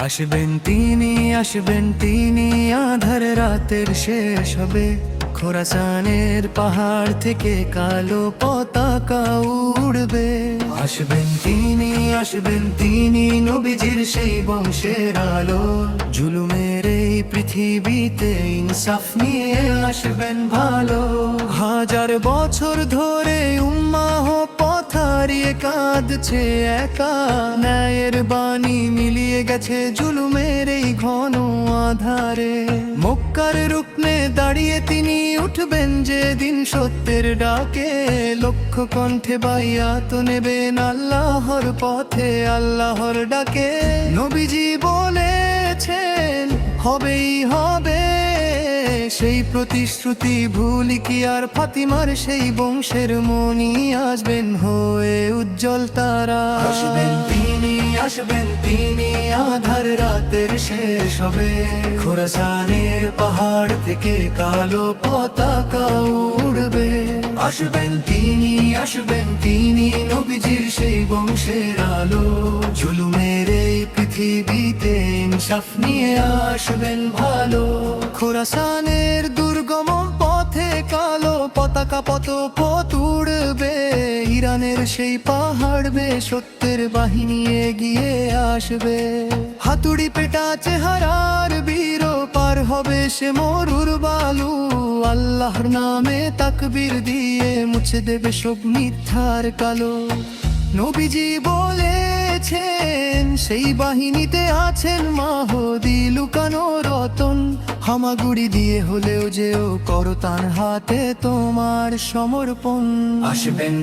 আসবেন তিনি আধার রাতের শেষ হবে। খোরাসানের পাহাড় থেকে কালো পতাকা উড়বে। আসবেন তিনি নবীজির সেই বংশের আলো। জুলুমের এই পৃথিবীতে ইনসাফ নিয়ে আসবেন ভালো। হাজার বছর ধরে উম্মাহ পথ হারিয়ে কাঁদছে একা। ন্যায়ের বাণী মিলিয়ে গেছে জুলুমের এই ঘন আধারে। মক্কার রুকনে দাঁড়িয়ে তিনি উঠবেন যেদিন সত্যের ডাকে। লক্ষ কণ্ঠে বাইয়াত নেবেন আল্লাহর পথে, আল্লাহর ডাকে। নবীজি বলেছেন হবেই হবে সেই প্রতিশ্রুতি। ভুলি কি আর ফাতিমার সেই বংশের মনি আসবেন হয়ে উজ্জ্বল তারা। আসবেন তিনি আধার রাতের শেষ হবে। খোরাসানের পাহাড় থেকে কালো পতাকা উড়বে। আসবেন তিনি নবীজির সেই বংশের আলো। জুলুমের এই পৃথিবীতে ইনসাফ নিয়ে আসবেন ভালো। খোরাসানের দুর্গম পথে কালো পতাকা পথ উড়বে। ইরানের সেই পাহাড় বেয়ে সত্যের বাহিনী এগিয়ে আসবে। হাতুড়ি পেটা চেহারার বীর পার হবে সে মরুর বালু। আল্লাহর নামে তাকবীর দিয়ে মুছে দেবে সব মিথ্যার কালো। নবীজি বলেছেন সেই বাহিনীতে আছেন মাহদী লুকানো রতন। হামাগুড়ি দিয়ে হলেও যেও করো তার হাতে তোমার সমর্পণ। আসবেন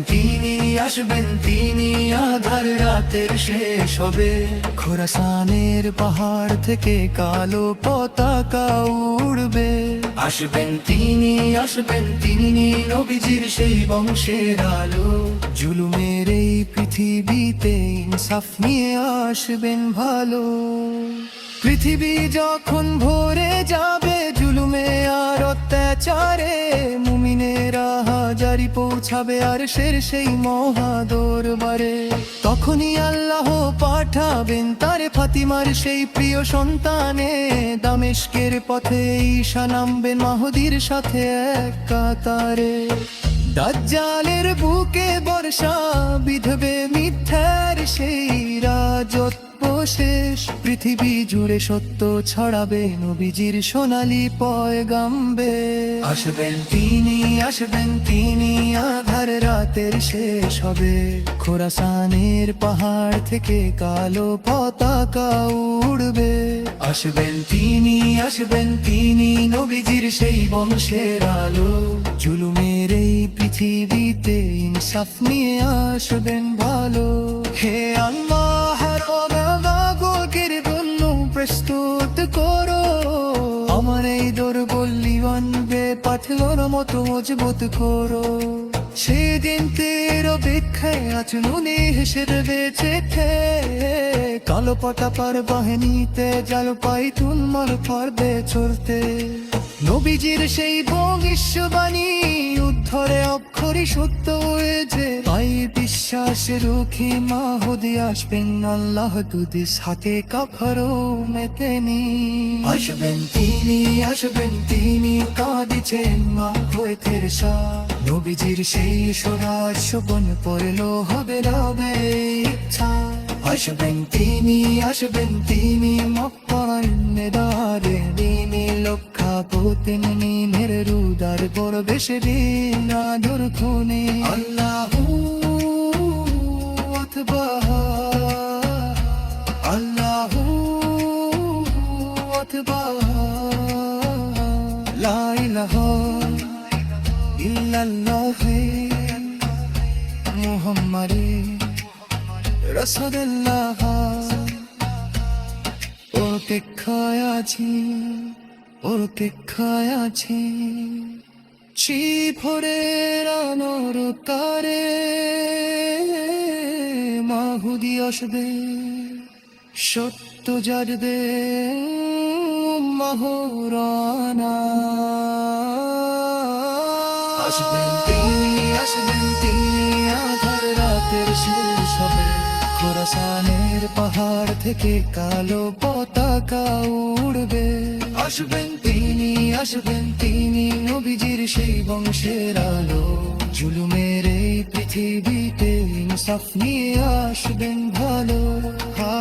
তিনি আধার রাতের শেষ হবে। খোরাসানের পাহাড় থেকে কালো পতাকা উড়বে। আসবেন তিনি নবীজির সেই বংশের আলো। জুলুমের এই পৃথিবীতে ইনসাফ নিয়ে আসবেন ভালো। পৃথিবী যখন ভরে যাবে জুলুমে আর অত্যাচারে, মুমিনেরা হাজারি পৌঁছাবে আর সেই মহা দরবারে। তখনই আল্লাহ পাঠাবেন তারে ফাতিমার সেই প্রিয় সন্তানে। দামেস্কের পথে ঈশা নামবেন মাহদীর সাথে এক কাতারে। দাজ্জালের বুকে বর্ষা বিধবে মিথ্যার সেই রাজত্ব শেষ। পৃথিবী জুড়ে সত্য ছড়াবে নবীজির সোনালি পয়গাম্বে। আসবেন তিনি আধার রাতের শেষ হবে। খোরাসানের পাহাড় থেকে কালো পতাকা উড়বে। আসবেন তিনি নবীজির সেই বংশের আলো। জুলুমের এই পৃথিবীতে ইনসাফ নিয়ে আসবেন ভালো। হে আল্লাহ প্রস্তুত করো আমার এই দুর্বল জীবনকে পাথর মতো মজবুত করো। সেদিন তের অপেক্ষায় আজ নুনে হেসে বেঁচেছে। কালো পতাকার বাহিনীতে জাল পাই তুলমাল পারবে চলতে। নবীজির সেই ভবিষ্যবাণী উদ্ধরে অক্ষরই সত্য হয়েছে। তাই বিশ্বাস রুখি মাহদী আসবেন আল্লাহ দুদিস হাতে কাফারও মেতেনি। আসবেন তিনি কাঁদিছেন মা হয়ে তেরসা। নবীজির সেই স্বরাজ শোভন পড়ল হবে রবে ইচ্ছা। আসবেন তিনি মক্কার মেদারে দিনে লক্ষা পোতেন নিমের রুদার বড় বেশে দিন আদর খুনে। আল্লাহু আকবার আল্লাহু আকবার লা ইলাহা ইল্লাল্লাহ মুহাম্মাদুর রাসূলুল্লাহ। অপেক্ষায় আছি চি ভোরের আলোর তারে। মাহুদী আসবে সত্য জাগবে মহরানা। আসবেন তিনি আধার রাতের শেষ হবে। খোরাসানের পাহাড় থেকে কালো পতাকা উড়বে। আসবেন তিনি নবীজির সেই বংশের আলো। জুলুমের এই পৃথিবীতে ইনসাফ নিয়ে আসবেন ভালো। হা